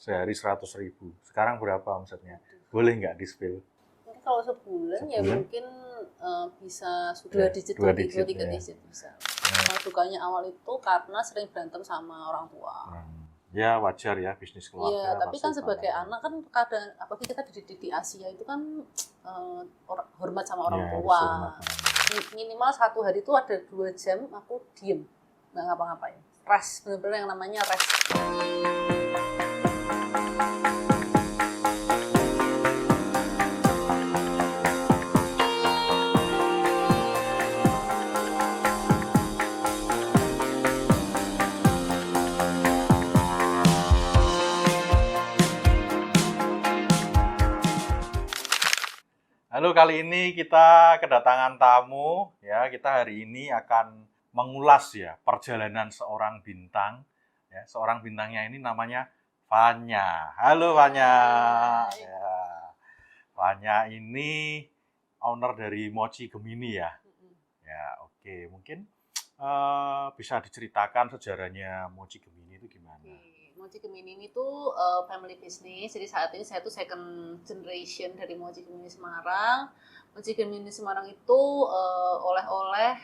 Sehari 100.000. Sekarang berapa omsetnya? Boleh nggak di-spill? Mungkin kalau sebulan ya mungkin bisa Ya, 2 digit dua lebih, digit, 2-3 ya. digit bisa. Dukanya awal itu karena sering berantem sama orang tua. Ya wajar ya, bisnis Iya, keluarga tapi kan pasti sebagai berantem. anak kan kadang apalagi kita dididik di Asia itu kan hormat sama orang Ya, harus tua. hormat orang tua. Minimal 1 hari itu ada 2 jam aku diem, nggak ngapa-ngapain. Rest, bener-bener yang namanya rest. Halo, kali ini kita kedatangan tamu ya. Kita hari ini akan mengulas ya perjalanan seorang bintang ya. Seorang bintangnya ini namanya Fanya. Halo Fanya. Ya. Fanya ini owner dari Mochi Gemini ya. Ya, oke. Mungkin bisa diceritakan sejarahnya Mochi Gemini itu gimana? Mochi Gemini ini tuh family business. Jadi saat ini saya tuh second generation dari Mochi Gemini Semarang. Mochi Gemini Semarang itu oleh-oleh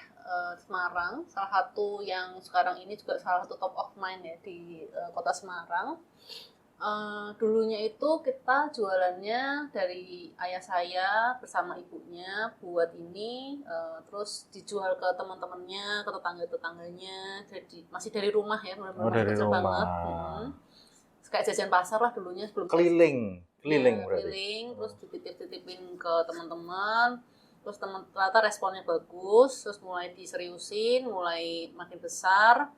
Semarang, salah satu yang sekarang ini juga salah satu top of mind ya di kota Semarang. Dulunya itu kita jualannya dari ayah saya bersama ibunya buat ini, terus dijual ke teman-temannya, ke tetangga-tetangganya. Jadi masih dari rumah ya, benar-benar masih Dari kecil rumah. banget. Kayak jajan pasar lah dulunya sebelum Keliling ya, berarti. keliling, terus dititip-titipin ke teman-teman. Terus ternyata responnya bagus, terus mulai diseriusin, mulai makin besar.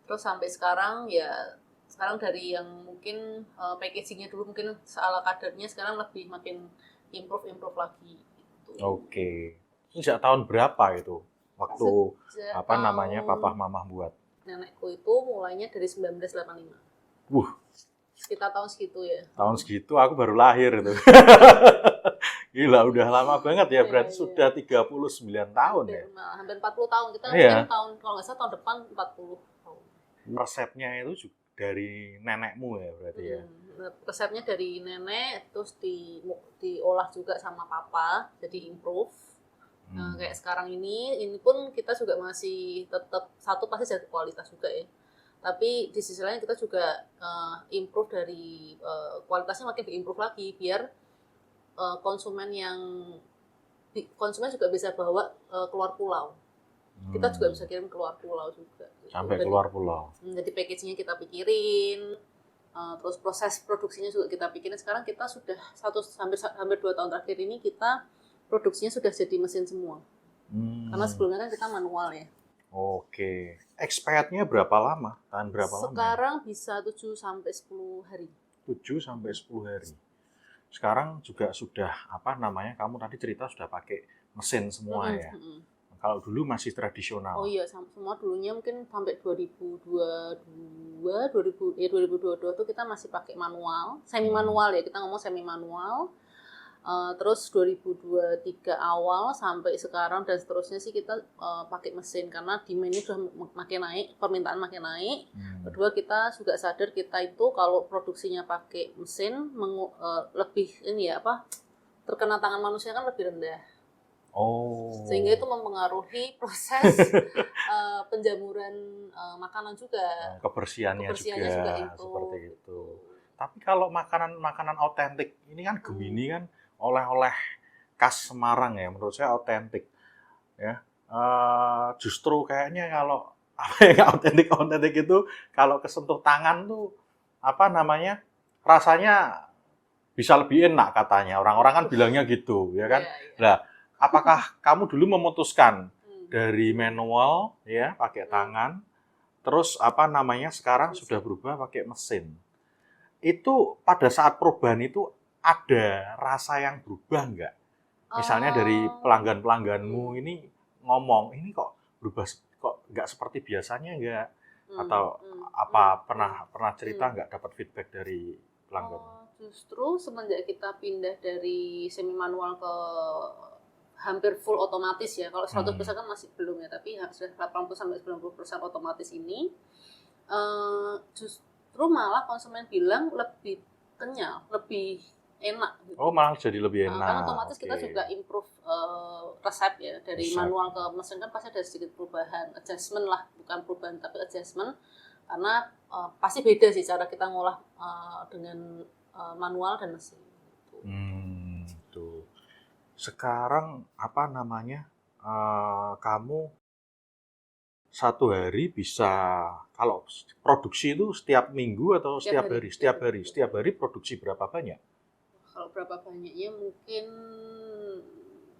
Terus sampai sekarang ya, sekarang dari yang mungkin packagingnya dulu mungkin seala kadarnya, sekarang lebih makin improve lagi gitu. Oke. Sejak tahun berapa itu? Waktu Sejak papa mama buat? Nenekku itu mulainya dari 1985. Sekitar tahun segitu ya. Tahun segitu aku baru lahir itu. Gila, udah lama banget ya. Berarti sudah 39 tahun ya. Hampir 40 tahun. Kita mungkin tahun, kalau nggak salah tahun depan 40 tahun. Resepnya itu juga dari nenekmu ya berarti ya? Resepnya dari nenek, terus diolah juga sama papa, jadi improve. Nah, kayak sekarang ini pun kita juga masih tetap satu pasti jaga kualitas juga ya. Tapi di sisi lain kita juga improve dari kualitasnya makin diimprove lagi biar konsumen juga bisa bawa keluar pulau. Kita juga bisa kirim keluar pulau juga. Sampai keluar pulau. Jadi packagingnya kita pikirin, terus proses produksinya juga kita pikirin. Sekarang kita sudah hampir 2 tahun terakhir ini kita produksinya sudah jadi mesin semua. Karena sebelumnya kan kita manual ya. Oke. Expirednya berapa lama? Tahan berapa lama? Sekarang bisa 7-10 hari. 7-10 hari. Sekarang juga sudah kamu tadi cerita sudah pakai mesin semua ya. Kalau dulu masih tradisional. Oh iya, semua dulunya mungkin sampai 2022 tuh kita masih pakai manual, semi manual ya, kita ngomong semi manual. Terus 2023 awal sampai sekarang dan seterusnya sih kita pakai mesin karena demand-nya sudah makin naik, permintaan makin naik. Kedua, kita juga sadar kita itu kalau produksinya pakai mesin lebih terkena tangan manusia kan lebih rendah. Sehingga itu mempengaruhi proses penjamuran makanan juga. Kebersihannya juga seperti itu. Tapi kalau makanan otentik ini kan Gemini kan oleh-oleh khas Semarang ya, menurut saya otentik ya. Justru kayaknya kalau yang otentik itu kalau kesentuh tangan tuh rasanya bisa lebih enak katanya. Orang-orang kan bilangnya gitu ya kan. Nah, apakah kamu dulu memutuskan dari manual ya pakai tangan, terus sekarang sudah berubah pakai mesin? Itu pada saat perubahan itu ada rasa yang berubah nggak? Misalnya dari pelangganmu ini ngomong, ini kok berubah, kok nggak seperti biasanya nggak? Atau pernah cerita nggak dapat feedback dari pelanggan? Justru semenjak kita pindah dari semi manual ke hampir full otomatis ya, kalau 100% kan masih belum ya, tapi sudah 80-90% otomatis ini justru malah konsumen bilang lebih kenyal, lebih enak gitu. Oh, malah jadi lebih enak. Karena otomatis kita juga improve resep ya, dari Resep. manual ke mesin kan pasti ada sedikit perubahan, adjustment lah, bukan perubahan tapi adjustment, karena pasti beda sih cara kita ngolah dengan manual dan mesin. Gitu. Tuh. Sekarang apa namanya? Kamu satu hari bisa, kalau produksi itu setiap minggu atau setiap hari? Setiap hari. Setiap hari produksi berapa banyak? Kalau berapa banyaknya mungkin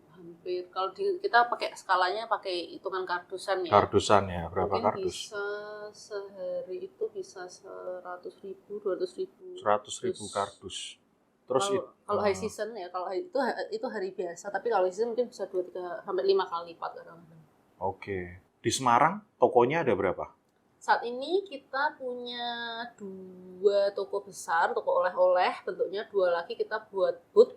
hampir, kalau kita pakai skalanya pakai hitungan kardusan ya. Kardusan ya, berapa mungkin kardus? bisa sehari itu bisa 100.000, 200.000. 100.000 kardus. Terus kalau high season ya, kalau itu hari biasa, tapi kalau high season mungkin bisa 2, 3 sampai 5 kali lipat kadang-kadang. Oke. Di Semarang tokonya ada berapa? Saat ini kita punya 2 toko besar, toko oleh-oleh, bentuknya 2 lagi kita buat booth.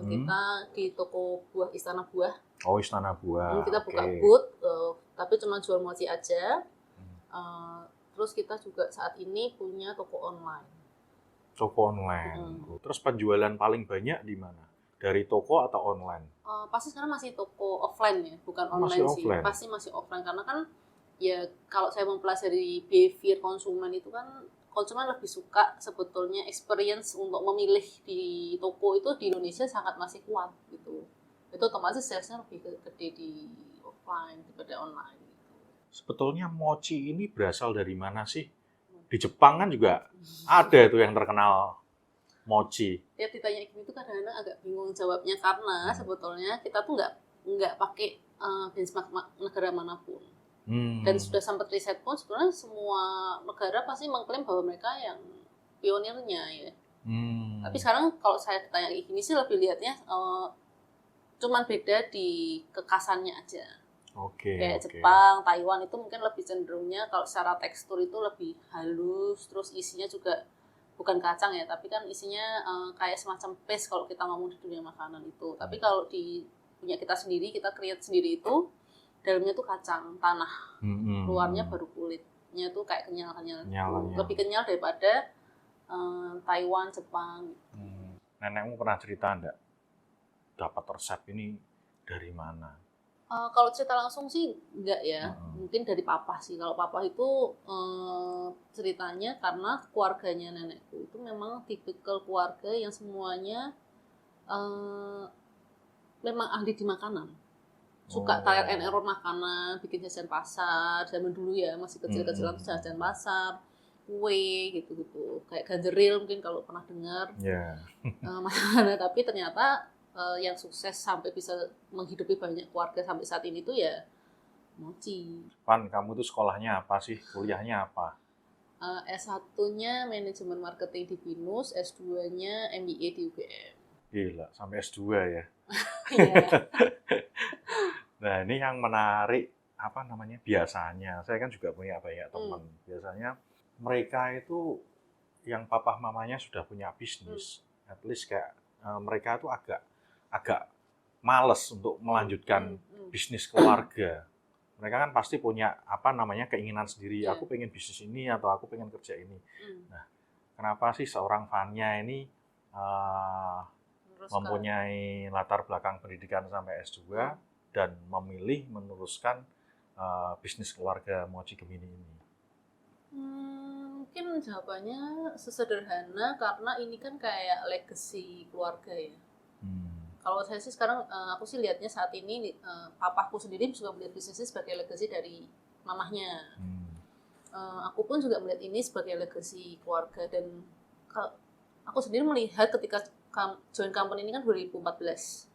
Kita di toko buah Istana Buah. Oh, Istana Buah. Kita buka booth, tapi cuma jual mochi aja. Terus kita juga saat ini punya toko online. Toko online. Terus penjualan paling banyak di mana? Dari toko atau online? Pasti sekarang masih toko offline ya, bukan online sih. Offline. Pasti masih offline, karena kan ya kalau saya mempelajari behavior konsumen itu kan, konsumen lebih suka sebetulnya experience untuk memilih di toko itu di Indonesia sangat masih kuat gitu. Itu otomatis salesnya lebih gede di offline daripada online gitu. Sebetulnya mochi ini berasal dari mana sih? Di Jepang kan juga ada itu yang terkenal mochi. Ya ditanya gini tuh kadang-kadang agak bingung jawabnya, karena sebetulnya kita tuh nggak pakai benchmark negara manapun. Dan sudah sempat riset pun sebenarnya semua negara pasti mengklaim bahwa mereka yang pionirnya ya. Tapi sekarang kalau saya ditanya gini sih lebih lihatnya cuman beda di kekasannya aja. Kayak Jepang, Taiwan itu mungkin lebih cenderungnya kalau secara tekstur itu lebih halus, terus isinya juga bukan kacang ya, tapi kan isinya kayak semacam paste kalau kita ngomong di dunia makanan itu. Tapi kalau di punya kita sendiri, kita create sendiri itu, dalamnya tuh kacang tanah, luarnya baru kulitnya tuh kayak kenyal-kenyal, lebih kenyal daripada Taiwan, Jepang. Nenekmu pernah cerita enggak? Dapat resep ini dari mana? Kalau cerita langsung sih enggak ya, mungkin dari papa sih. Kalau papa itu ceritanya karena keluarganya nenekku itu memang tipikal keluarga yang semuanya memang ahli di makanan. Suka trial and error makanan, bikin jajan pasar, zaman dulu ya, masih kecil-kecilan tuh jajan pasar, kue gitu-gitu. Kayak ganjeril mungkin kalau pernah dengar. Makanan, tapi ternyata yang sukses sampai bisa menghidupi banyak keluarga sampai saat ini tuh ya mochi. Pan, kamu tuh sekolahnya apa sih? Kuliahnya apa? S1-nya manajemen marketing di BINUS, S2-nya MBA di UGM. Gila, sampai S2 ya? Iya. Nah, ini yang menarik, apa namanya, biasanya, saya kan juga punya banyak teman, biasanya mereka itu yang papa mamanya sudah punya bisnis, at least kayak mereka tuh agak males untuk melanjutkan bisnis keluarga. Mereka kan pasti punya apa namanya keinginan sendiri, aku pengen bisnis ini atau aku pengen kerja ini. Nah, kenapa sih seorang Fanya ini mempunyai latar belakang pendidikan sampai S2 dan memilih meneruskan bisnis keluarga Mochi Gemini ini? Mungkin jawabannya sesederhana karena ini kan kayak legacy keluarga ya. Kalau saya sih sekarang, aku sih lihatnya saat ini, papaku sendiri juga melihat bisnisnya sebagai legacy dari mamahnya. Aku pun juga melihat ini sebagai legacy keluarga, dan aku sendiri melihat ketika join company ini kan 2014.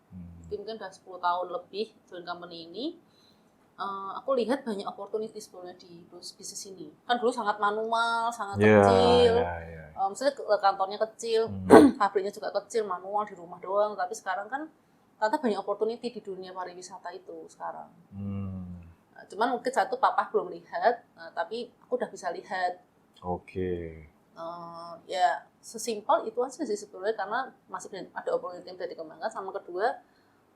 Jadi mungkin udah 10 tahun lebih join company ini. Aku lihat banyak opportunity sebenarnya di bisnis ini. Kan dulu sangat manual, sangat kecil. Misalnya kantornya kecil, pabriknya juga kecil, manual di rumah doang. Tapi sekarang kan ternyata banyak opportunity di dunia pariwisata itu sekarang. Cuman mungkin satu papa belum lihat, tapi aku udah bisa lihat. Ya sesimpel itu aja sih sebetulnya, karena masih ada opportunity yang bisa dikembangkan. Sama kedua,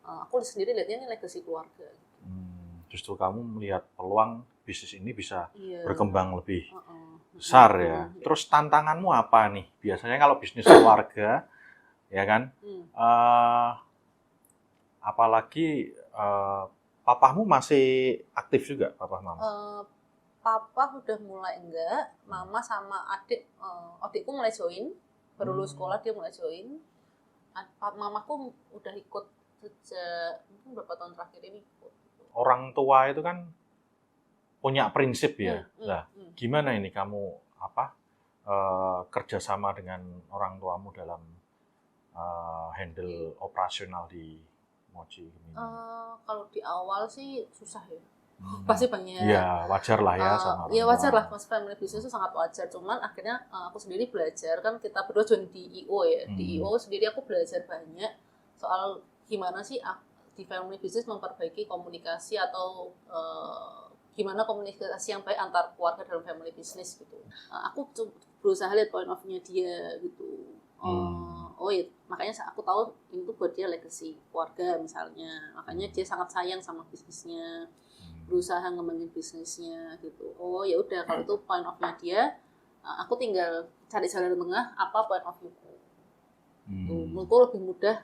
aku sendiri lihatnya ini legacy keluarga. Justru kamu melihat peluang bisnis ini bisa Iya. berkembang lebih Heeh. besar ya. Terus tantanganmu apa nih? Biasanya kalau bisnis keluarga, ya kan? Eh, apalagi papahmu masih aktif juga, papah mama? Papa udah mulai enggak, mama sama adikku mulai join, baru lulus sekolah dia mulai join. Mamaku udah ikut sejak mungkin berapa tahun terakhir ini. Orang tua itu kan punya prinsip ya. Nah, gimana ini kamu kerjasama dengan orang tuamu dalam handle operasional di Mochi ini? Kalau di awal sih susah ya. Pasti banyak. Ya, wajar lah ya sama orang ya wajar tua. lah, mas family business itu sangat wajar. Cuman akhirnya aku sendiri belajar, kan kita berdua join di IO ya. Di IO sendiri aku belajar banyak soal gimana sih di family business memperbaiki komunikasi atau gimana komunikasi yang baik antar keluarga dalam family business gitu. Aku berusaha lihat point of view-nya dia gitu. Oh ya, makanya aku tahu itu buat dia legacy keluarga misalnya. Makanya dia sangat sayang sama bisnisnya, berusaha ngembangin bisnisnya gitu. Oh ya udah, kalau itu point of view dia, aku tinggal cari jalan tengah apa point of view-ku. Menurutku lebih mudah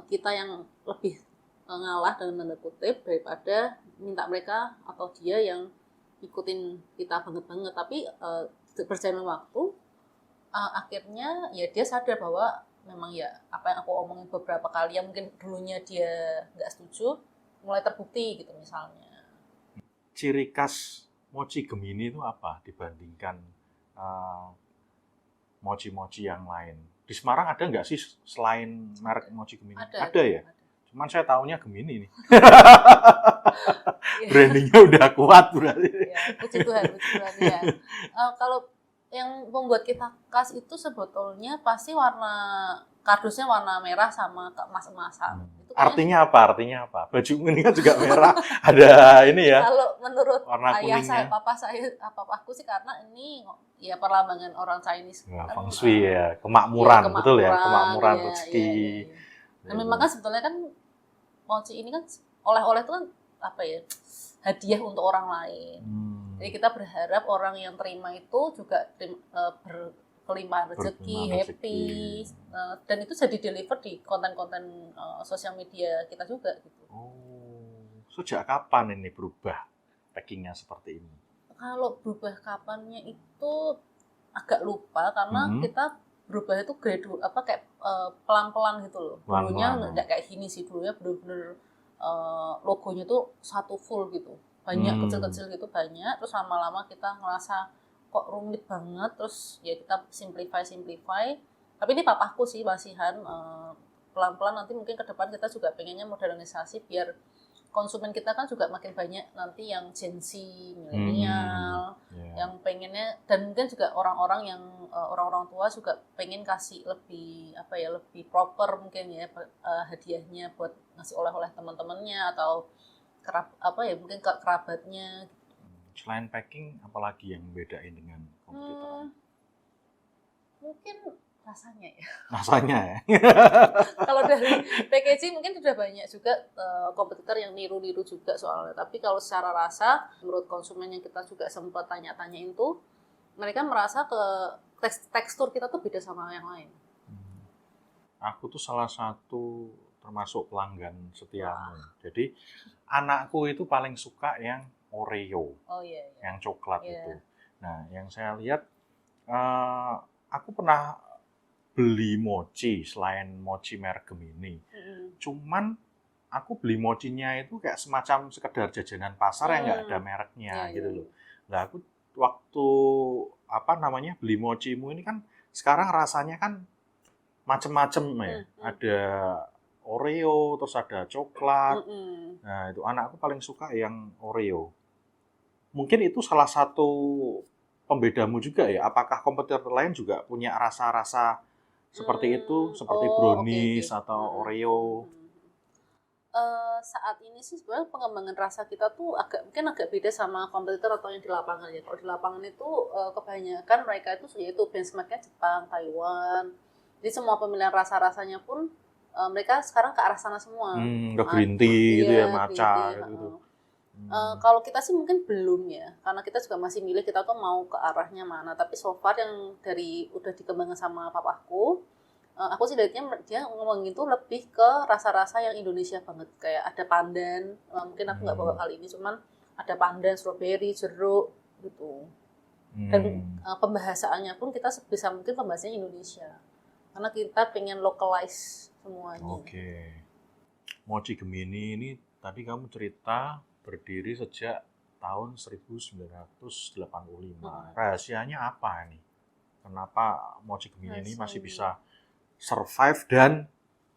kita yang lebih ngalah dalam tanda kutip daripada minta mereka atau dia yang ikutin kita banget-banget. Tapi berjalan waktu, akhirnya ya dia sadar bahwa memang ya apa yang aku omongin beberapa kali yang mungkin dulunya dia nggak setuju mulai terbukti gitu misalnya. Ciri khas Mochi Gemini itu apa dibandingkan mochi-mochi yang lain? Di Semarang ada nggak sih selain merek Mochi Gemini? Ada ya? Ada. Cuman saya taunya Gemini nih. Brandingnya udah kuat berarti. Ya, puji Tuhan ya. Kalau yang membuat kita khas itu sebetulnya pasti kardusnya warna merah sama emas-emasan. Artinya apa? Baju ini kan juga merah, ada ini ya. Kalau menurut warna ayah saya, papaku sih karena ini ya perlambangan orang Chinese. Ya, feng shui ya, kemakmuran, betul ya, kemakmuran rezeki. Dan memang kan sebetulnya kan mochi ini kan oleh-oleh itu kan apa ya, hadiah untuk orang lain. Jadi kita berharap orang yang terima itu juga berkelimpahan rezeki, happy, dan itu jadi deliver di konten-konten sosial media kita juga gitu. Sejak kapan ini berubah packingnya seperti ini? Kalau berubah kapannya itu agak lupa karena kita berubah itu kayak pelan-pelan gitu loh. Dulunya nggak kayak gini sih, dulunya bener-bener logonya tuh satu full gitu. Banyak kecil-kecil gitu banyak, terus lama-lama kita ngerasa kok rumit banget, terus ya kita simplify. Tapi ini papaku sih masihan, pelan-pelan nanti mungkin ke depan kita juga pengennya modernisasi biar konsumen kita kan juga makin banyak nanti yang Gen Z, milenial, yang pengennya, dan mungkin juga orang-orang yang orang-orang tua juga pengen kasih lebih lebih proper mungkin ya hadiahnya buat ngasih oleh-oleh teman-temannya atau mungkin ke kerabatnya. Selain packing, apalagi yang bedain dengan kompetitor? Mungkin rasanya ya. Rasanya ya. Kalau dari packaging mungkin sudah banyak juga kompetitor yang niru-niru juga soalnya. Tapi kalau secara rasa, menurut konsumen yang kita juga sempat tanya-tanyain tuh, mereka merasa tekstur kita tuh beda sama yang lain. Aku tuh salah satu termasuk pelanggan setiamu. Jadi anakku itu paling suka yang Oreo, yang coklat itu. Nah, yang saya lihat, aku pernah beli mochi selain mochi merek Gemini. Cuman aku beli mochinya itu kayak semacam sekedar jajanan pasar yang nggak ada mereknya gitu loh. Nah, aku waktu beli mochimu ini kan sekarang rasanya kan macem-macem ya. Ada Oreo, terus ada coklat. Nah, itu anakku paling suka yang Oreo. Mungkin itu salah satu pembedamu juga ya. Apakah kompetitor lain juga punya rasa-rasa seperti itu, seperti brownies atau Oreo? Saat ini sih sebenarnya pengembangan rasa kita tuh mungkin agak beda sama kompetitor atau yang di lapangan ya. Kalau di lapangan itu kebanyakan mereka itu yaitu benchmarknya Jepang, Taiwan. Jadi semua pemilihan rasa-rasanya pun mereka sekarang ke arah sana semua. Ke green tea gitu ya, matcha gitu. Kalau kita sih mungkin belum ya, karena kita juga masih milih kita tuh mau ke arahnya mana. Tapi so far yang udah dikembangkan sama papaku, aku sih lihatnya dia ngomongin tuh lebih ke rasa-rasa yang Indonesia banget. Kayak ada pandan, mungkin aku nggak bawa kali ini, cuman ada pandan, strawberry, jeruk gitu. Dan pembahasannya pun kita sebisa mungkin pembahasannya Indonesia. Karena kita pengen localize semuanya. Oke. Mochi Gemini ini tadi kamu cerita berdiri sejak tahun 1985. Rahasianya apa ini? Kenapa Mochi Gemini ini masih bisa survive dan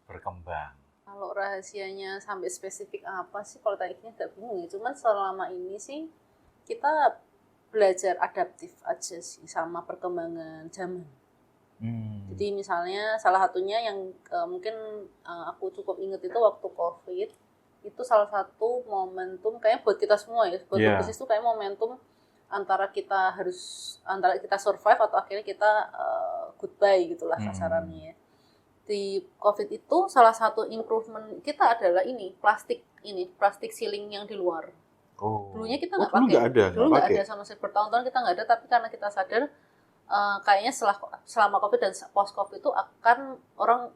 berkembang? Kalau rahasianya sampai spesifik apa sih? Kalau tadinya agak bingung ya. Cuman selama ini sih kita belajar adaptif aja sih sama perkembangan zaman. Jadi misalnya salah satunya yang mungkin aku cukup inget itu waktu COVID, itu salah satu momentum kayaknya buat kita semua ya, buat bisnis itu kayak momentum antara kita survive atau akhirnya kita goodbye gitulah kasarannya. Di COVID itu salah satu improvement kita adalah plastik ceiling yang di luar. Dulunya kita nggak pakai, dulu nggak ada sama sekali, bertahun-tahun kita nggak ada, tapi karena kita sadar kayaknya selama COVID dan post COVID itu akan orang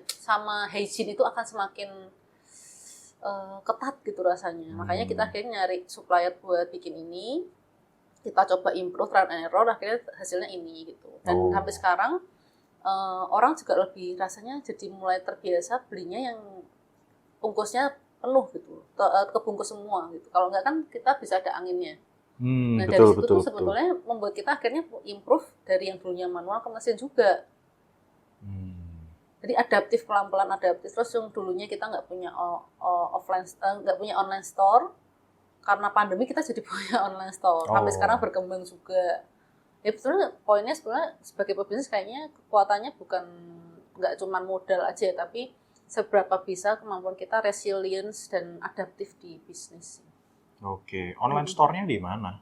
sama hygiene itu akan semakin ketat gitu rasanya. Makanya kita akhirnya nyari supplier buat bikin ini, kita coba improve, trial and error, akhirnya hasilnya ini gitu. Dan sampai sekarang orang juga lebih rasanya jadi mulai terbiasa belinya yang bungkusnya penuh gitu, kebungkus semua gitu. Kalau nggak kan kita bisa ada anginnya. Nah dari situ tuh sebetulnya membuat kita akhirnya improve dari yang dulunya manual ke mesin juga. Jadi adaptif, pelan-pelan adaptif. Terus yang dulunya kita nggak punya online store, karena pandemi kita jadi punya online store. Sampai sekarang berkembang juga. Ya poinnya sebenarnya sebagai pebisnis kayaknya kekuatannya bukan nggak cuma modal aja, tapi seberapa bisa kemampuan kita resilience dan adaptif di bisnis. Oke, online store-nya di mana?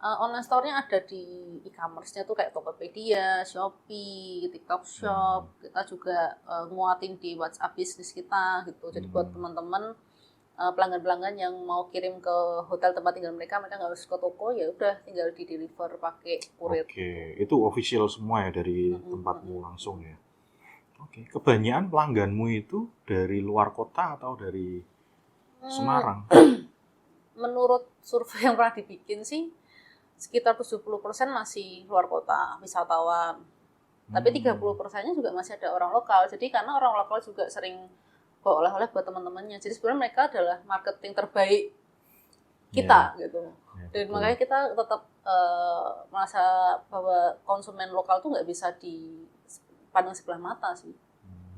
Online store-nya ada di e-commerce-nya tuh kayak Tokopedia, Shopee, TikTok Shop. Kita juga nguatin di WhatsApp bisnis kita gitu. Jadi buat teman-teman pelanggan-pelanggan yang mau kirim ke hotel tempat tinggal mereka nggak harus ke toko, ya udah tinggal di deliver pakai kurir. Oke, itu official semua ya dari tempatmu langsung ya. Oke, kebanyakan pelangganmu itu dari luar kota atau dari Semarang? Menurut survei yang pernah dibikin sih sekitar 70% masih luar kota, wisatawan. Tapi 30%-nya juga masih ada orang lokal. Jadi karena orang lokal juga sering bawa oleh-oleh buat teman-temannya. Jadi sebenarnya mereka adalah marketing terbaik kita gitu. Dan makanya kita tetap merasa bahwa konsumen lokal tuh nggak bisa dipandang sebelah mata sih.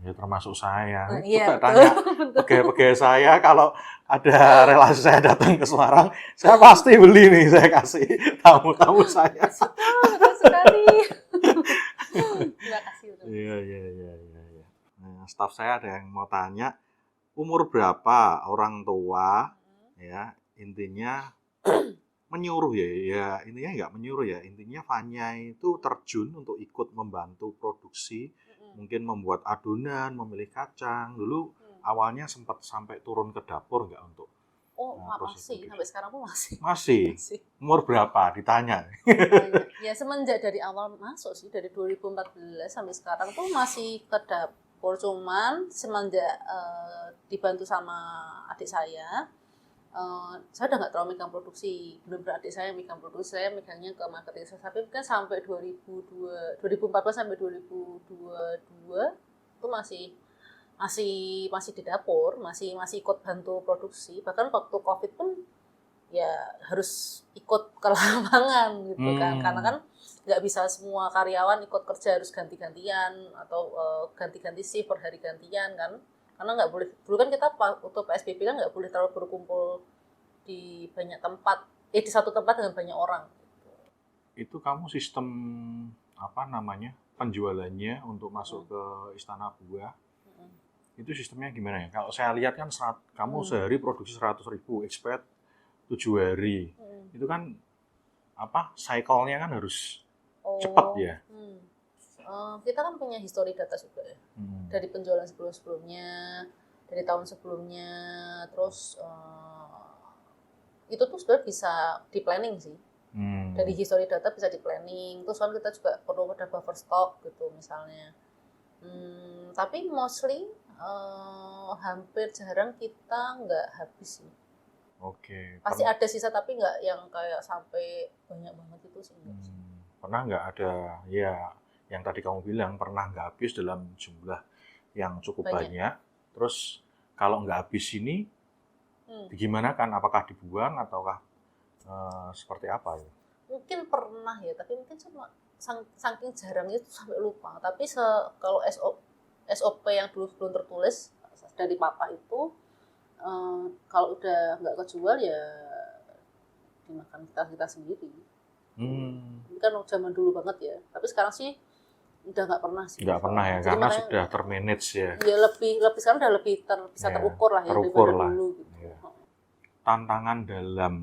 Ya termasuk saya. Iya, tanya pegawai saya kalau ada relasi saya datang ke Semarang, saya pasti beli nih, saya kasih tamu-tamu saya. Betul sekali. Terima kasih. Iya. Nah, staf saya ada yang mau tanya, umur berapa orang tua? Ya, intinya menyuruh ya intinya nggak menyuruh ya, intinya Fanya itu terjun untuk ikut membantu produksi. Mungkin membuat adonan, memilih kacang. Dulu awalnya sempat sampai turun ke dapur nggak untuk masih, sampai sekarang pun masih. Masih? Umur berapa? Ditanya. Ya semenjak dari awal masuk sih, dari 2014 sampai sekarang tuh masih ke dapur. Cuman semenjak dibantu sama adik saya udah nggak terlalu megang produksi. Benar-benar adik saya megang produksi, saya megangnya ke marketing. Tapi kan sampai 2014 sampai 2022 itu masih di dapur, masih ikut bantu produksi. Bahkan waktu COVID pun ya harus ikut ke lapangan gitu kan, karena kan nggak bisa semua karyawan ikut kerja, harus ganti-gantian atau ganti-ganti shift per hari gantian kan. Karena nggak boleh, dulu kan kita untuk PSBB kan nggak boleh terlalu berkumpul di banyak tempat, di satu tempat dengan banyak orang. Itu kamu sistem penjualannya untuk masuk ke Istana Buah, itu sistemnya gimana ya? Kalau saya lihat kan kamu sehari produksi 100.000, expert 7 hari, itu kan cycle-nya kan harus cepat ya. Kita kan punya history data juga ya, dari penjualan sebelumnya, dari tahun sebelumnya, terus itu tuh sebenarnya bisa di planning sih. Dari history data bisa di planning. Terus kan kita juga perlu ada buffer stock gitu misalnya. Tapi mostly hampir jarang kita nggak habis sih. Oke. Pasti ada sisa tapi nggak yang kayak sampai banyak banget itu sih. Pernah nggak ada ya yang tadi kamu bilang pernah nggak habis dalam jumlah yang cukup banyak. Terus kalau nggak habis ini gimana kan? Apakah dibuang ataukah seperti apa ya? Mungkin pernah ya, tapi mungkin cuma saking jarangnya itu sampai lupa. Tapi kalau SOP yang dulu belum tertulis dari papa itu kalau udah nggak kejual ya dimakan kita sendiri. Ini kan zaman dulu banget ya. Tapi sekarang sih udah nggak pernah sih. Nggak pernah ya, karena sudah termanage ya. Ya lebih sekarang udah lebih bisa terukur lah ya terukur daripada lah. dulu gitu. Ya. Tantangan dalam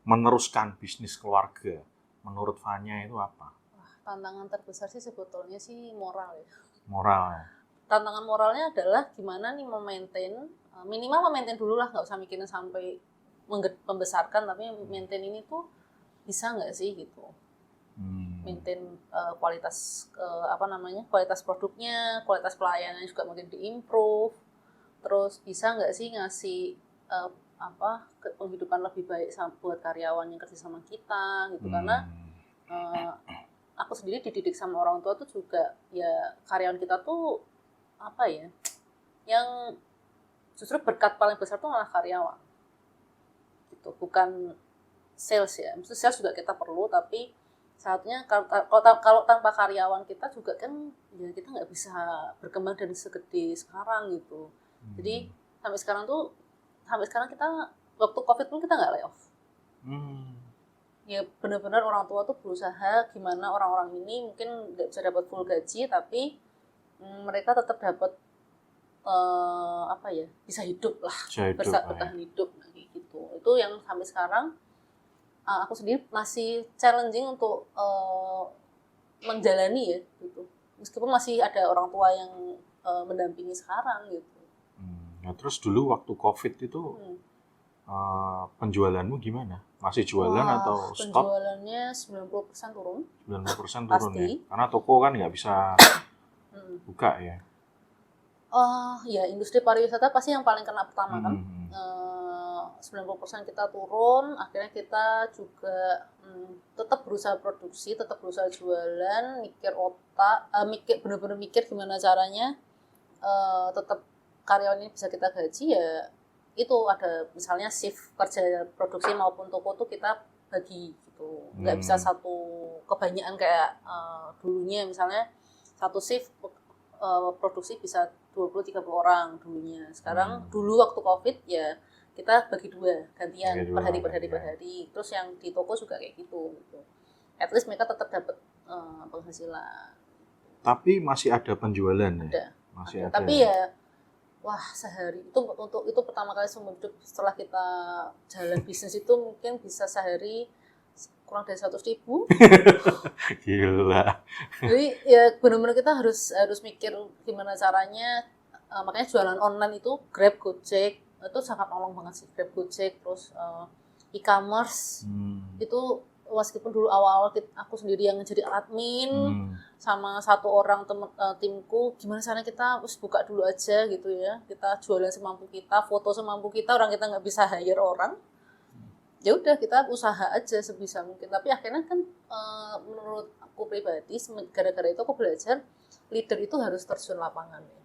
meneruskan bisnis keluarga menurut Fanya itu apa? Tantangan terbesar sih sebetulnya sih moral ya. Moral ya. Tantangan moralnya adalah gimana nih minimal memaintain dulu lah, nggak usah mikirin sampai membesarkan, tapi maintain ini tuh bisa nggak sih gitu, maintain kualitas kualitas produknya, kualitas pelayanan juga mungkin diimprove, terus bisa nggak sih ngasih penghidupan lebih baik buat karyawan yang kerja sama kita gitu. Karena aku sendiri dididik sama orang tua tuh juga ya karyawan kita tuh apa ya, yang justru berkat paling besar tuh malah karyawan gitu, bukan sales ya. Maksudnya sales juga kita perlu, tapi saatnya kalau tanpa karyawan kita juga kan ya kita nggak bisa berkembang dan segede sekarang gitu. Jadi sampai sekarang kita waktu COVID pun kita nggak layoff. Ya benar-benar orang tua tuh berusaha gimana orang-orang ini mungkin nggak bisa dapat full gaji, tapi mereka tetap dapat bisa hidup lah, bertahan hidup gitu. Itu yang sampai sekarang aku sendiri masih challenging untuk menjalani ya gitu. Meskipun masih ada orang tua yang mendampingi sekarang gitu. Nah, terus dulu waktu COVID itu penjualanmu gimana? Masih jualan atau stop? Penjualannya 90% turun. 90% turun ya? Karena toko kan nggak bisa buka ya? Ya industri pariwisata pasti yang paling kena pertama kan. 90% kita turun, akhirnya kita juga tetap berusaha produksi, tetap berusaha jualan, benar-benar mikir gimana caranya tetap karyawan ini bisa kita gaji ya. Itu ada misalnya shift kerja produksi maupun toko tuh kita bagi gitu, nggak bisa satu kebanyakan kayak dulunya misalnya satu shift produksi bisa 20-30 orang dulunya. Sekarang dulu waktu COVID ya kita bagi dua, gantian per hari. Terus yang di toko juga kayak gitu. At least mereka tetap dapat penghasilan. Tapi masih ada penjualan ya? Masih ada. Tapi ya sehari itu pertama kali seumur hidup setelah kita jalan bisnis itu mungkin bisa sehari kurang dari 100.000. Gila. Jadi ya benar-benar kita harus mikir gimana caranya. Makanya jualan online itu Grab, Gojek itu sangat nolong banget sih. Grab, Gojek, terus e-commerce itu meskipun dulu awal-awal aku sendiri yang jadi admin sama satu orang timku, gimana caranya kita buka dulu aja gitu ya, kita jualan semampu kita, foto semampu kita, orang kita nggak bisa hire orang, ya udah kita usaha aja sebisa mungkin. Tapi akhirnya kan menurut aku pribadi gara-gara itu aku belajar leader itu harus terjun lapangan ya.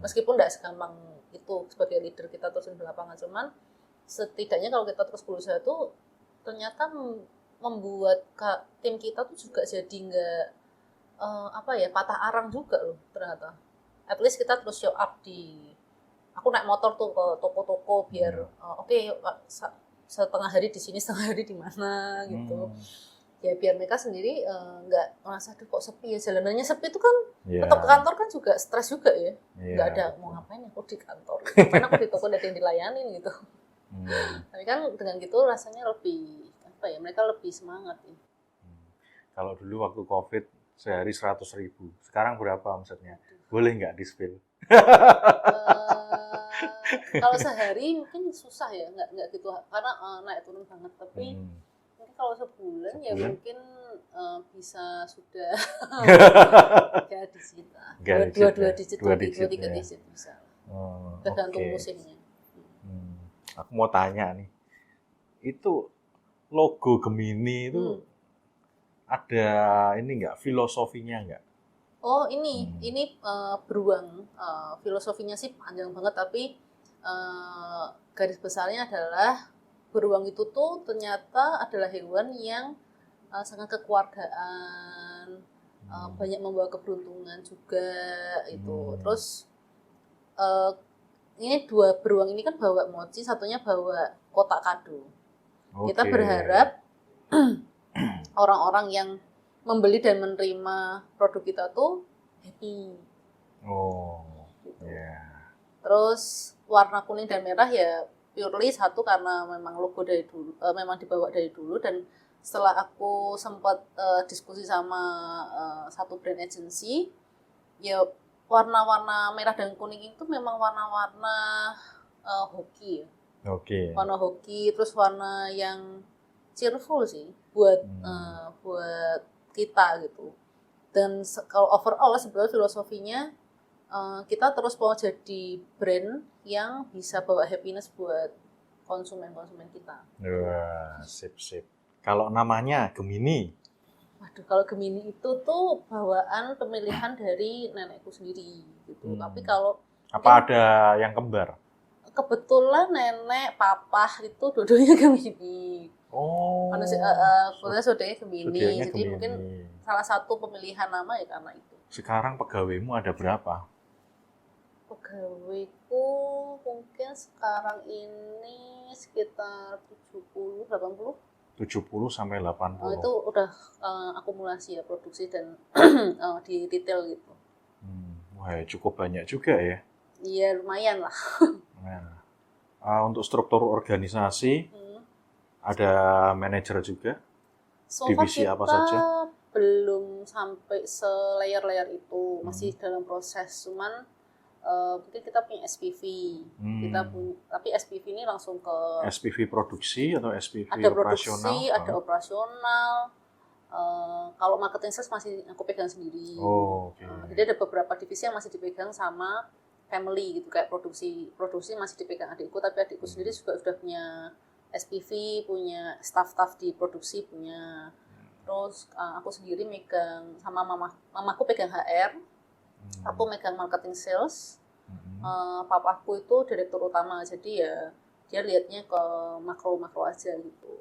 Meskipun nggak segampang itu sebagai leader kita terjun di lapangan, cuman setidaknya kalau kita terus berusaha tuh ternyata membuat tim kita tuh juga jadi nggak patah arang juga loh ternyata. At least kita terus show up aku naik motor tuh ke toko-toko biar setengah hari di sini, setengah hari di mana gitu. Ya biar mereka sendiri nggak merasa kok sepi ya, jalanannya sepi itu kan tetap ke kantor kan juga stres juga ya. Nggak ada mau ngapain aku di kantor, ngapain aku di toko ada yang dilayanin gitu. Tapi kan dengan gitu rasanya lebih mereka lebih semangat ya. Kalau dulu waktu COVID sehari 100.000, sekarang berapa omsetnya? Boleh nggak di-spill? Kalau sehari mungkin susah ya, nggak gitu karena naik turun banget. Tapi mungkin kalau sebulan ya mungkin bisa sudah ya digit lah. Dua digit, dua tiga digit bisa. Tergantung musimnya. Aku mau tanya nih, itu logo Gemini itu ada ini nggak filosofinya nggak? Oh ini beruang. Filosofinya sih panjang banget tapi garis besarnya adalah beruang itu tuh ternyata adalah hewan yang sangat kekeluargaan, banyak membawa keberuntungan juga itu. Terus ini dua beruang ini kan bawa mochi, satunya bawa kotak kado. Kita berharap orang-orang yang membeli dan menerima produk kita tuh happy. Gitu. Terus warna kuning dan merah ya purely satu karena memang logo dari dulu, memang dibawa dari dulu. Dan setelah aku sempat diskusi sama satu brand agency, ya warna-warna merah dan kuning itu memang warna-warna hoki ya. Warna hoki, terus warna yang cheerful sih buat kita gitu. Dan kalau overall sebenarnya filosofinya kita terus mau jadi brand yang bisa bawa happiness buat konsumen-konsumen kita. Wah, sip. Kalau namanya Gemini? Waduh, kalau Gemini itu tuh bawaan pemilihan dari nenekku sendiri gitu. Tapi kalau ada yang kembar? Kebetulan nenek, papa itu dua-duanya Gemini. Kebetulan saudaranya Gemini. Jadi mungkin salah satu pemilihan nama ya karena itu. Sekarang pegawaimu ada berapa? Pegawaiku mungkin sekarang ini sekitar 70-80. 70 sampai 80. Itu udah akumulasi ya produksi dan di retail gitu. Wah, cukup banyak juga ya. Iya, lumayan lah. Untuk struktur organisasi ada manajer juga. So divisi apa saja? Belum sampai se-layer-layer itu, masih dalam proses. Cuman mungkin kita punya SPV, tapi SPV ini langsung ke SPV produksi atau SPV ada operasional? Produksi, ada operasional. Kalau marketing sales masih aku pegang sendiri. Jadi ada beberapa divisi yang masih dipegang sama family gitu, kayak produksi masih dipegang adikku, tapi adikku sendiri juga sudah punya SPV, punya staff di produksi punya. Terus aku sendiri megang sama mamaku pegang HR. Aku megang marketing sales, papaku itu direktur utama, jadi ya dia lihatnya ke makro aja gitu.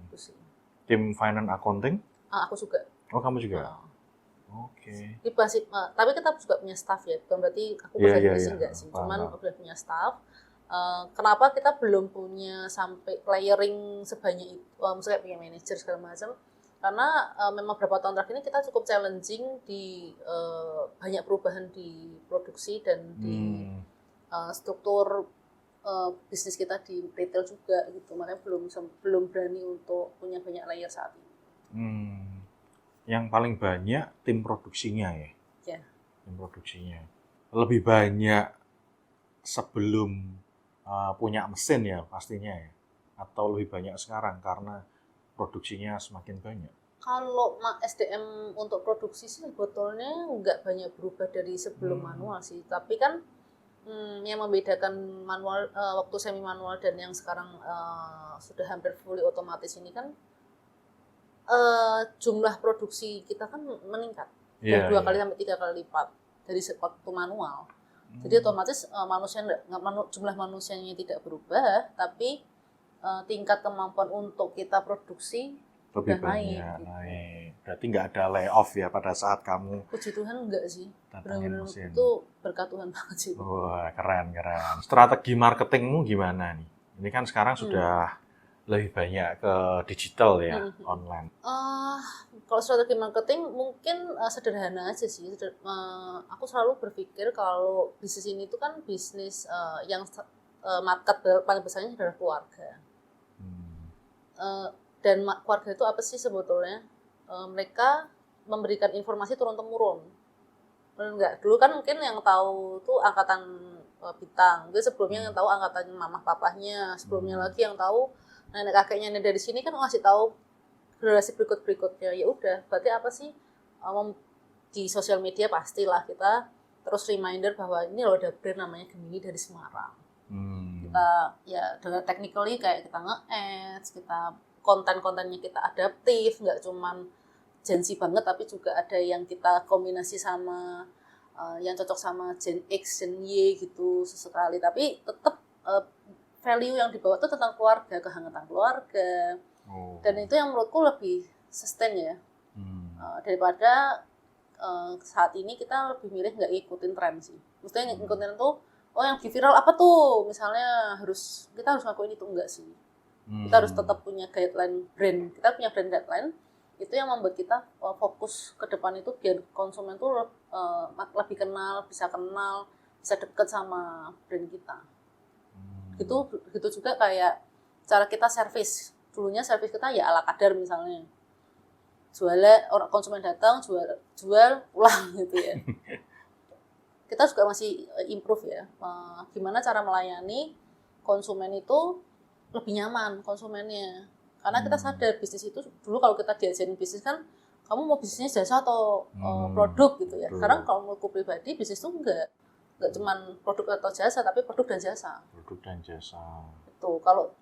Itu sih. Tim finance accounting? Aku juga. Oh, kamu juga? Tapi kita juga punya staff ya, bukan berarti aku bekerja sih enggak sih, cuman udah punya staff. Kenapa kita belum punya sampai layering sebanyak itu, misalnya punya manajer segala macam? Karena memang beberapa tahun terakhir ini kita cukup challenging di banyak perubahan di produksi dan di struktur bisnis kita di retail juga gitu. Makanya belum berani untuk punya banyak layer saat ini. Yang paling banyak tim produksinya ya? Ya. Tim produksinya. Lebih banyak sebelum punya mesin ya pastinya ya? Atau lebih banyak sekarang karena produksinya semakin banyak? Kalau SDM untuk produksi sih sebetulnya nggak banyak berubah dari sebelum manual sih. Tapi kan yang membedakan manual waktu semi manual dan yang sekarang sudah hampir fully otomatis ini kan jumlah produksi kita kan meningkat dari 2 kali sampai 3 kali lipat dari waktu manual. Jadi otomatis jumlah manusianya tidak berubah, tapi tingkat kemampuan untuk kita produksi lebih banyak naik. Berarti nggak ada layoff ya pada saat kamu? Puji Tuhan enggak sih. Benar-benar itu berkat Tuhan banget sih. Wah, keren. Strategi marketingmu gimana nih? Ini kan sekarang sudah lebih banyak ke digital ya, online. Kalau strategi marketing mungkin sederhana aja sih. Aku selalu berpikir kalau bisnis ini tuh kan bisnis yang market paling besarnya adalah keluarga. Dan keluarga itu apa sih sebetulnya? Mereka memberikan informasi turun-temurun. Benar nggak? Dulu kan mungkin yang tahu tuh angkatan bintang. Itu sebelumnya yang tahu angkatan mamah papahnya, sebelumnya lagi yang tahu nenek kakeknya dari sini kan ngasih tahu generasi berikutnya. Ya udah, berarti apa sih di sosial media pastilah kita terus reminder bahwa ini loh ada brand namanya Gemini dari Semarang. Kita ya dengan technically kayak kita nge-ads, kita konten-kontennya kita adaptif, nggak cuman Gen Z banget, tapi juga ada yang kita kombinasi sama yang cocok sama Gen X, Gen Y gitu sesekali. Tapi tetap value yang dibawa itu tentang keluarga, kehangatan keluarga. Dan itu yang menurutku lebih sustain ya. Daripada saat ini kita lebih milih nggak ngikutin tren sih. Maksudnya ngikutin tuh, oh yang viral apa tuh? Misalnya kita harus ngakuin itu, enggak sih. Kita harus tetap punya guideline brand. Kita punya brand guideline, itu yang membuat kita fokus ke depan itu biar konsumen tuh lebih bisa deket sama brand kita. Gitu juga kayak cara kita servis. Dulunya servis kita ya ala kadar misalnya. Orang konsumen datang, jual pulang gitu ya. Kita juga masih improve ya. Gimana cara melayani konsumen itu lebih nyaman konsumennya. Karena kita sadar bisnis itu dulu kalau kita diajarin bisnis kan kamu mau bisnisnya jasa atau produk gitu ya. Sekarang kalau menurutku pribadi bisnis itu enggak cuman produk atau jasa tapi produk dan jasa. Produk dan jasa. Itu kalau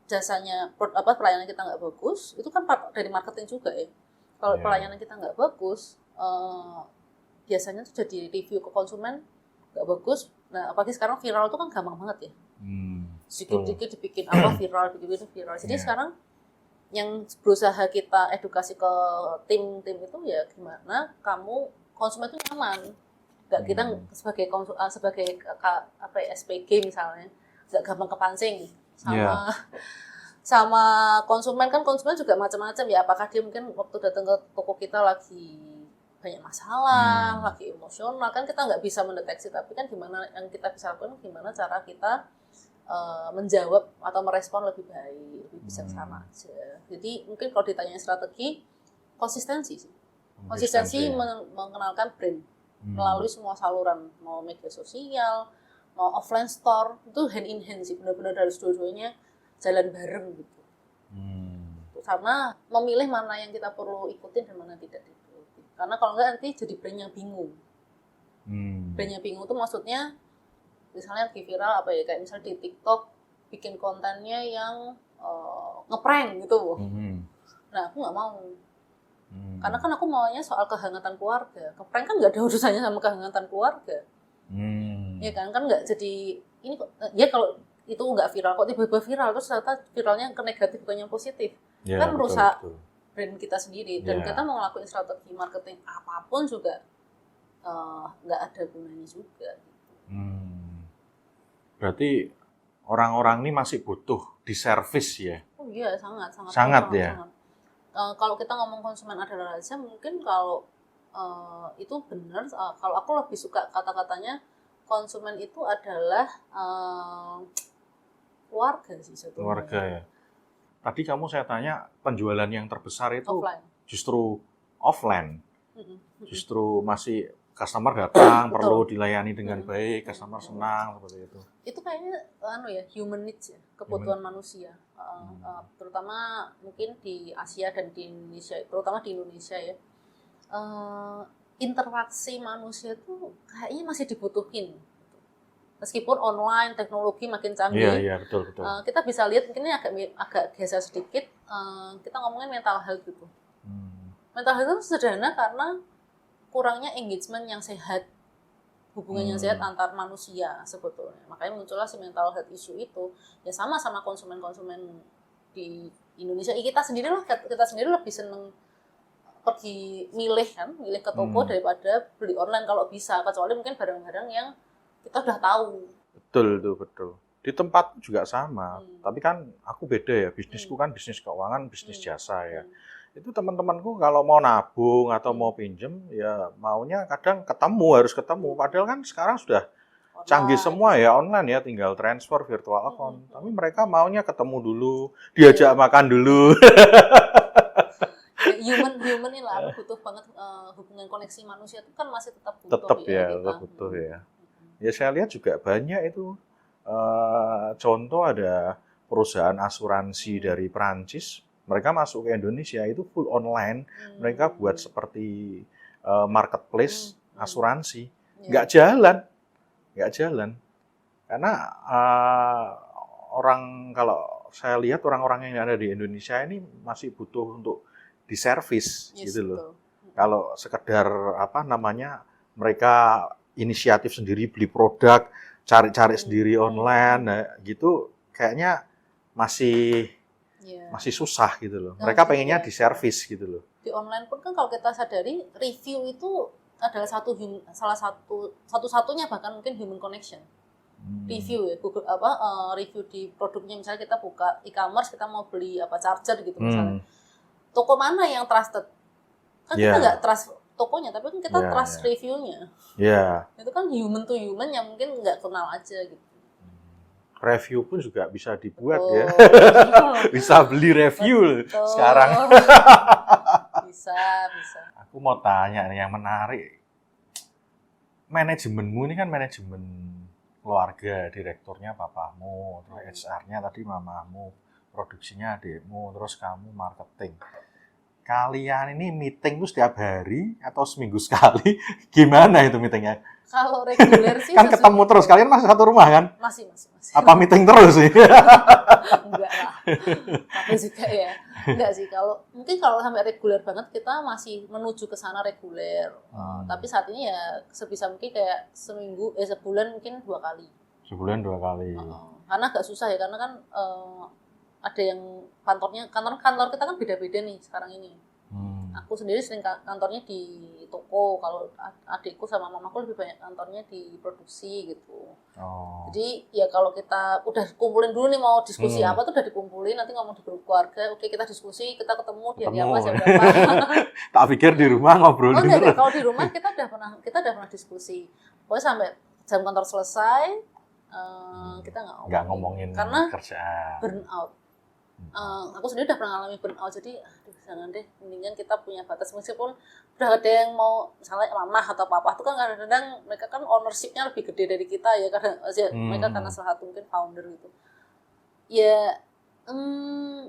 jasanya pelayanan kita nggak bagus, itu kan dari marketing juga ya. Kalau pelayanan kita nggak bagus, biasanya tuh jadi review ke konsumen nggak bagus. Nah, apalagi sekarang viral itu kan gampang banget ya. Sedikit-sedikit dibikin apa viral. Jadi sekarang yang berusaha kita edukasi ke tim itu ya gimana kamu konsumen itu nyaman. Nggak kita sebagai SPG misalnya nggak gampang kepancing sama konsumen juga macam-macam ya. Apakah dia mungkin waktu datang ke toko kita lagi banyak masalah, lagi emosional, kan kita nggak bisa mendeteksi. Tapi kan gimana yang kita bisa lakukan, gimana cara kita menjawab atau merespon lebih baik, lebih bijaksana aja. Jadi mungkin kalau ditanya strategi, konsistensi sih. Konsistensi mengenalkan brand melalui semua saluran, mau media sosial, mau offline store, itu hand in hand sih, benar-benar harus dua-duanya jalan bareng gitu. Sama memilih mana yang kita perlu ikutin dan mana tidak diikuti. Karena kalau enggak nanti jadi brandnya bingung. Brandnya bingung itu maksudnya misalnya lagi viral apa ya, kayak misalnya di TikTok bikin kontennya yang ngeprank gitu. Nah, aku nggak mau. Karena kan aku maunya soal kehangatan keluarga. Ngeprank kan nggak ada urusannya sama kehangatan keluarga. Ya kan nggak jadi ini kok. Ya kalau itu nggak viral, kok tiba-tiba viral terus ternyata viralnya ke negatif bukan yang positif. Ya, kan merusak brand kita sendiri. Dan kita mau ngelakuin strategi marketing apapun juga nggak ada gunanya juga. Berarti orang-orang ini masih butuh diservis ya? Oh iya, sangat ya. Kalau kita ngomong konsumen adalah raja, mungkin kalau itu benar. Kalau aku lebih suka kata-katanya konsumen itu adalah keluarga sih sebetulnya. Keluarga ya. Tadi saya tanya penjualan yang terbesar itu offline. Justru offline. Justru masih customer datang, perlu dilayani dengan baik, customer senang, seperti itu. Itu kayaknya human needs ya, kebutuhan manusia. Terutama mungkin di Asia dan di Indonesia, terutama di Indonesia ya. Interaksi manusia itu kayaknya masih dibutuhin. Meskipun online, teknologi makin canggih. Iya, betul. Kita bisa lihat, mungkin ini agak geser sedikit, kita ngomongin mental health gitu. Mental health itu sederhana karena kurangnya engagement yang sehat, hubungan yang sehat antar manusia sebetulnya. Makanya muncullah si mental health issue itu. Ya sama konsumen-konsumen di Indonesia. Kita sendiri lebih seneng pergi milih ke toko daripada beli online kalau bisa. Kecuali mungkin barang-barang yang kita udah tahu. Betul. Di tempat juga sama. Tapi kan aku beda ya. Bisnisku kan bisnis keuangan, bisnis jasa ya. Itu teman-temanku kalau mau nabung atau mau pinjem ya maunya kadang harus ketemu. Padahal kan sekarang sudah canggih semua ya online ya, tinggal transfer virtual account. Tapi mereka maunya ketemu dulu, diajak makan dulu. Human ini lah, butuh banget hubungan koneksi manusia itu kan masih tetap butuh. Tetap butuh ya. Ya saya lihat juga banyak itu contoh ada perusahaan asuransi dari Perancis, mereka masuk ke Indonesia itu full online, mereka buat seperti marketplace asuransi, nggak jalan, karena orang kalau saya lihat orang-orang yang ada di Indonesia ini masih butuh untuk diservis gitu loh. Betul. Kalau sekedar apa namanya mereka inisiatif sendiri beli produk, cari-cari sendiri online, nah, gitu kayaknya masih susah gitu loh. Mereka pengennya diservis gitu loh. Di online pun kan kalau kita sadari review itu adalah salah satu-satunya bahkan mungkin human connection. Review ya, Google review di produknya, misalnya kita buka e-commerce, kita mau beli charger gitu misalnya. Toko mana yang trusted? Kan kita nggak trust tokonya, tapi kan kita trust reviewnya. Itu kan human to human yang mungkin nggak kenal aja gitu. Review pun juga bisa dibuat ya. Bisa beli review sekarang. Bisa. Aku mau tanya nih yang menarik. Manajemenmu ini kan manajemen keluarga, direkturnya papamu, terus HR-nya tadi mamamu, produksinya adikmu, terus kamu marketing. Kalian ini meeting tuh setiap hari atau seminggu sekali? Gimana itu meetingnya? Kalau reguler sih kan ketemu terus, kalian masih satu rumah kan? Masih. Apa meeting terus sih? Enggak lah. Tapi juga ya. Enggak sih, mungkin kalau sampai reguler banget kita masih menuju ke sana reguler. Tapi saat ini ya sebisa mungkin kayak sebulan mungkin 2 kali. Sebulan 2 kali. Karena agak susah ya, karena kan ada yang kantor kita kan beda-beda nih sekarang ini. Aku sendiri sering kantornya di toko, kalau adikku sama mamaku lebih banyak kantornya di produksi gitu. Jadi ya kalau kita udah kumpulin dulu nih mau diskusi apa tuh udah dikumpulin, nanti ngomong di grup keluarga, oke kita diskusi, kita ketemu di hari apa, jam berapa. Tak pikir di rumah ngobrolin terus. Enggak, kalau di rumah kita udah pernah diskusi. Pokoknya sampai jam kantor selesai kita nggak ngomongin karena kerjaan. Burnout. Aku sendiri udah pernah ngalami burnout, jadi jangan deh, mendingan kita punya batas. Meskipun udah ada yang mau misalnya mama atau papa tuh kan kadang-kadang mereka kan ownership-nya lebih gede dari kita ya, kadang mereka karena salah satu mungkin founder gitu ya,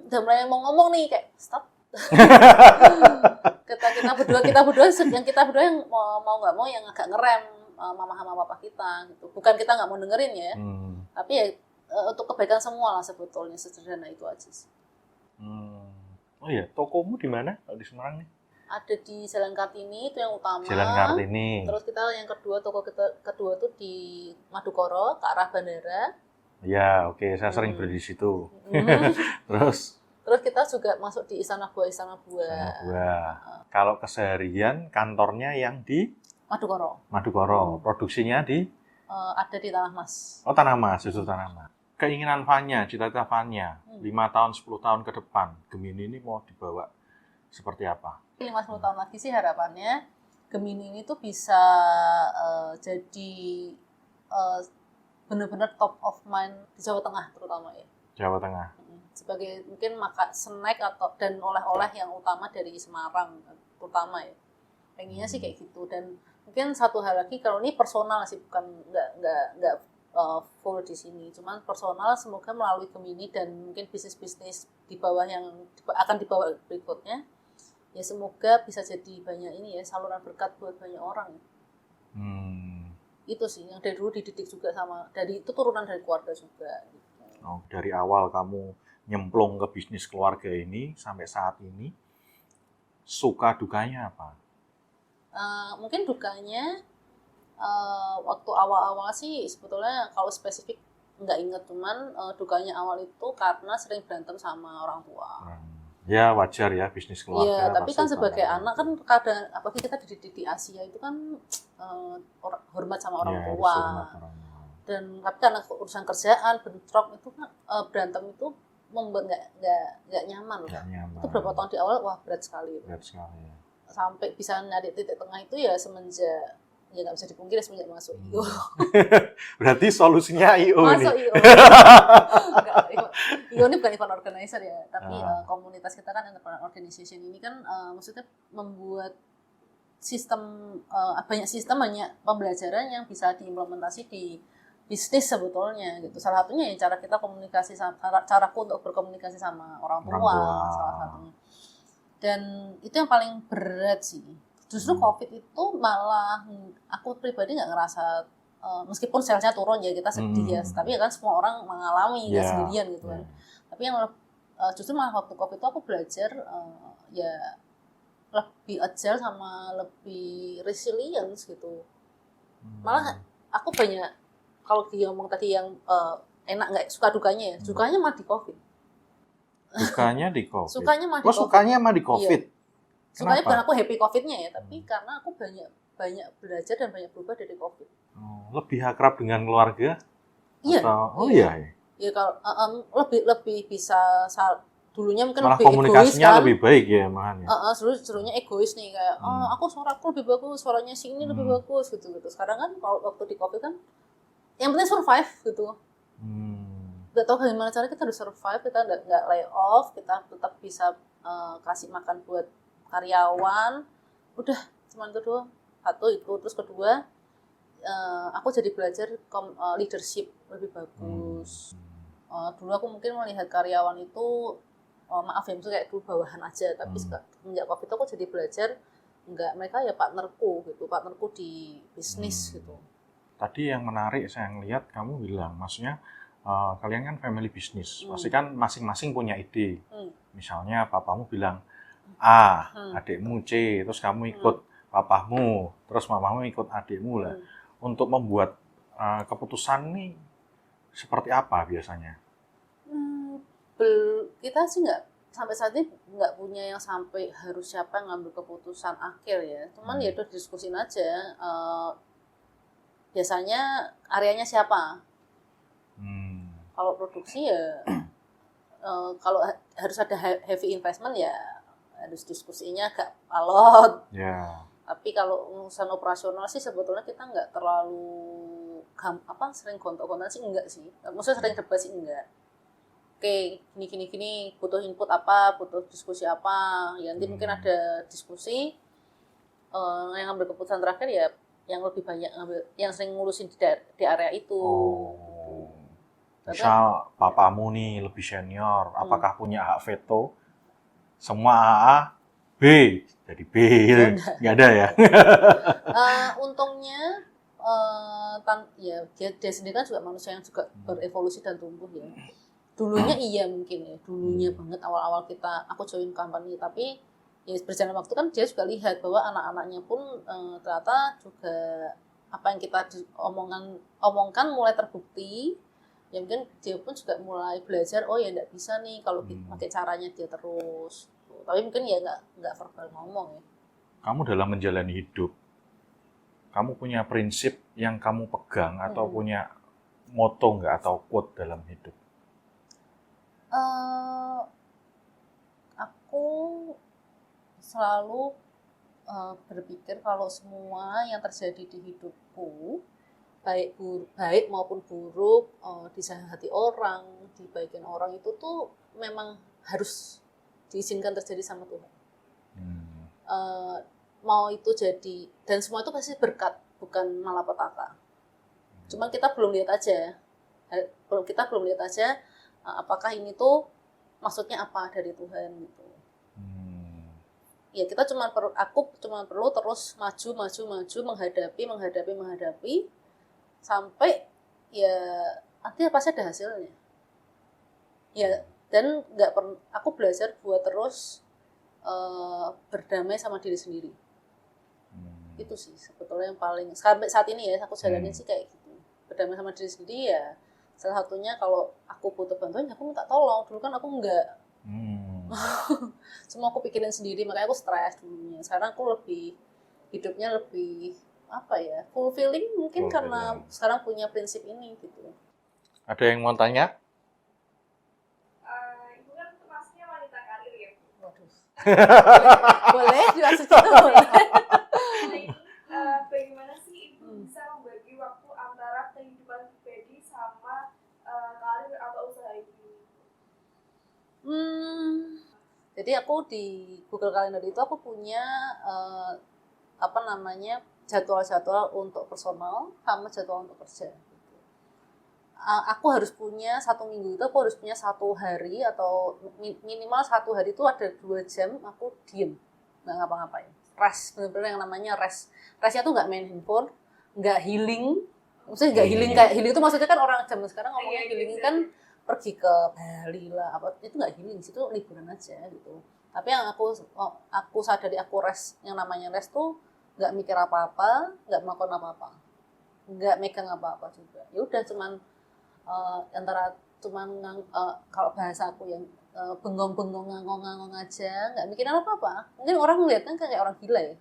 udah mulai mau ngomong nih kayak stop. kita berdua yang mau nggak mau yang agak ngerem mama sama papa kita gitu, bukan kita nggak mau dengerin ya, tapi ya untuk kebaikan semua lah sebetulnya, sederhana itu aja sih. Oh iya, tokomu di mana kalau di Semarang nih? Ada di Jalan Kartini, itu yang utama. Jalan Kartini. Terus kita yang toko kedua tuh di Madukoro ke arah bandara. Ya, oke, saya sering beli di situ. Terus kita juga masuk di Istana Buah. Kalau keseharian kantornya yang di Madukoro. Produksinya di ada di Tanah Mas. Oh, Tanah Mas, justru Tanah Mas. Keinginan Fanya, cita-cita Fanya, 5 tahun, 10 tahun ke depan, Gemini ini mau dibawa seperti apa? 5-10 tahun lagi sih harapannya Gemini ini tuh bisa jadi benar-benar top of mind di Jawa Tengah terutama ya. Jawa Tengah. Sebagai mungkin snack dan oleh-oleh yang utama dari Semarang terutama ya. Pengennya sih kayak gitu, dan mungkin satu hal lagi, kalau ini personal sih, bukan nggak full di sini, cuman personal, semoga melalui Gemini dan mungkin bisnis-bisnis di bawah yang akan dibawa berikutnya ya, semoga bisa jadi banyak ini ya, saluran berkat buat banyak orang. Itu sih yang dari dulu dididik juga itu turunan dari keluarga juga gitu. Dari awal kamu nyemplung ke bisnis keluarga ini sampai saat ini, suka dukanya apa? Mungkin dukanya waktu awal-awal sih sebetulnya kalau spesifik nggak inget, cuman dukanya awal itu karena sering berantem sama orang tua. Ya wajar ya, bisnis keluarga. Iya, tapi kan sebagai anak kan kadang, apalagi kita dididik di Asia itu kan hormat sama orang tua. Dan tapi karena urusan kerjaan, bentrok itu kan berantem itu membuat nggak nyaman. Itu beberapa tahun di awal berat sekali. Sampai bisa nyari titik tengah itu ya semenjak, ya nggak bisa dipungkiri, semenjak masuk IO. Berarti solusinya IO masuk nih. IO ini bukan event organizer ya, tapi komunitas kita kan entrepreneur organization ini kan maksudnya membuat banyak sistem, banyak pembelajaran yang bisa diimplementasi di bisnis sebetulnya gitu. Salah satunya ya cara kita komunikasi caraku untuk berkomunikasi sama orang tua salah satunya. Dan itu yang paling berat sih. Justru COVID itu malah aku pribadi nggak ngerasa meskipun salesnya turun ya kita sedih ya, tapi ya kan semua orang mengalami nggak sendirian gitu kan. Tapi yang justru malah waktu COVID itu aku belajar ya lebih agile sama lebih resilience gitu. Malah aku banyak, kalau dia ngomong tadi yang enak nggak suka dukanya ya, sukanya mah di COVID. Sukanya di COVID. Sukanya mah di COVID. Sukanya mah di COVID. Iya. Sukanya bukan aku happy COVID-nya ya, tapi karena aku banyak belajar dan banyak berubah dari COVID. Lebih akrab dengan keluarga? Iya. Atau, iya. Ya kalau lebih bisa dulunya mungkin malah lebih komunikasinya egois, kan? lebih baik ya malahan ya. Serunya egois nih kayak suaraku lebih bagus, suaranya si ini lebih bagus gitu. Sekarang kan kalau waktu di COVID kan yang penting survive gitu. Gak tahu gimana cara kita harus survive, kita nggak lay off, kita tetap bisa kasih makan buat karyawan. Udah cuma itu doang. Satu itu, terus kedua aku jadi belajar leadership lebih bagus. Dulu aku mungkin melihat karyawan itu maaf ya, maksudnya kayak dulu bawahan aja, tapi semenjak COVID itu aku jadi belajar enggak, mereka ya partnerku di bisnis gitu. Tadi yang menarik saya ngelihat kamu bilang, maksudnya kalian kan family business, pasti kan masing-masing punya ide. Misalnya papamu bilang A, adikmu C, terus kamu ikut papamu, terus mamamu ikut adikmu lah. Untuk membuat keputusan nih seperti apa biasanya? Kita sih nggak sampai saat ini nggak punya yang sampai harus siapa yang ngambil keputusan akhir ya. Cuman ya udah diskusin aja. Biasanya areanya siapa? Kalau produksi ya kalau harus ada heavy investment ya harus diskusinya agak alot. Tapi kalau urusan operasional sih sebetulnya kita nggak terlalu sering gontok-gontokan sih enggak sih. Maksudnya sering debat sih enggak. Oke, gini butuh input apa, butuh diskusi apa. Ya nanti mungkin ada diskusi yang ambil keputusan terakhir ya yang lebih banyak yang sering ngurusin di area itu. Misal papamu nih lebih senior, apakah punya hak veto? Semua AA B jadi B, nggak ada ya? Untungnya ya dia sendiri kan juga manusia yang juga berevolusi dan tumbuh ya. Dulunya iya mungkin ya, dulunya banget awal-awal aku join company, tapi ya berjalan waktu kan dia juga lihat bahwa anak-anaknya pun ternyata juga apa yang kita omongkan mulai terbukti. Ya mungkin dia pun juga mulai belajar, oh ya nggak bisa nih kalau pakai caranya dia terus. Tapi mungkin ya nggak verbal ngomong ya. Kamu dalam menjalani hidup, kamu punya prinsip yang kamu pegang atau punya moto nggak atau quote dalam hidup? Aku selalu berpikir kalau semua yang terjadi di hidupku, baik maupun buruk, disayang hati orang, dibaikin orang itu tuh memang harus diizinkan terjadi sama Tuhan. Mau itu jadi, dan semua itu pasti berkat, bukan malapetaka. Cuman kita belum lihat aja apakah ini tuh maksudnya apa dari Tuhan gitu. Ya kita aku cuma perlu terus maju menghadapi sampai ya nanti pasti ada hasilnya. Ya dan aku belajar buat terus berdamai sama diri sendiri. Itu sih sebetulnya yang paling sampai saat ini ya aku jalanin sih kayak gitu. Berdamai sama diri sendiri ya. Salah satunya kalau aku butuh bantuan, aku minta tolong. Dulu kan aku enggak. Semua aku pikirin sendiri, makanya aku stres dulunya. Sekarang aku hidupnya lebih fulfilling mungkin karena sekarang punya prinsip ini gitu. Ada yang mau tanya? Ibu kan termasuknya wanita karir ya. Waduh. Boleh dikasih situ boleh. Bagaimana sih Ibu bisa membagi waktu antara kehidupan pribadi sama karir atau usaha Ibu? Jadi aku di Google Calendar itu aku punya jadwal-jadwal untuk personal sama jadwal untuk kerja. Aku harus punya 1 minggu itu aku harus punya 1 hari atau minimal 1 hari itu ada 2 jam aku diem nggak ngapa-ngapain, rest, benar-benar yang namanya restnya tuh nggak main handphone, nggak healing, maksudnya nggak healing kayak healing itu maksudnya kan orang zaman sekarang ngomongnya healing kan pergi ke Bali lah apa itu nggak healing, itu liburan aja gitu. Tapi yang aku sadari aku rest, yang namanya rest tuh nggak mikir apa-apa, nggak melakukan apa-apa, nggak megang apa-apa juga. Ya udah cuman antara cuman kalau bahasa aku yang bengong-bengong ngangong-ngangong aja, nggak mikirin apa-apa. Mungkin orang ngeliatnya kayak orang gila ya.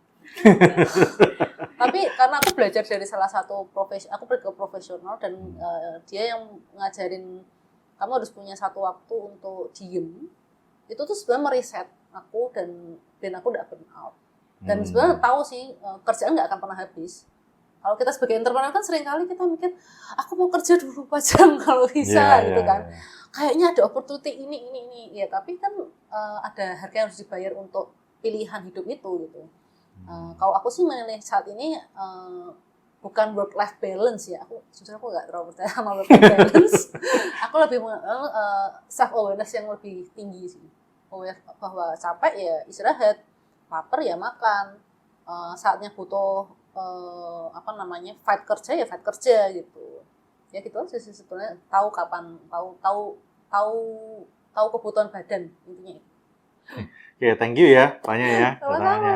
Tapi karena aku belajar dari salah satu aku pergi ke profesional dan dia yang ngajarin kamu harus punya satu waktu untuk diem. Itu tuh sebenarnya mereset aku dan aku udah burn out. Dan sebenarnya tahu sih kerjaan nggak akan pernah habis. Kalau kita sebagai entrepreneur kan seringkali kita mikir, aku mau kerja 24 jam kalau bisa gitu kan. Kayaknya ada opportunity ini. Ya tapi kan ada harga yang harus dibayar untuk pilihan hidup itu gitu. Kalau aku sih menilai saat ini bukan work-life balance ya. Jujur aku nggak terlalu percaya sama work-life balance. Aku lebih self-awareness yang lebih tinggi sih. Aware bahwa capek ya istirahat, lapar ya makan, saatnya butuh fight kerja gitu ya gitu aja sih sebetulnya. Tahu kapan, tahu kebutuhan badan intinya itu. Oke, thank you ya banyak ya Sama-sama.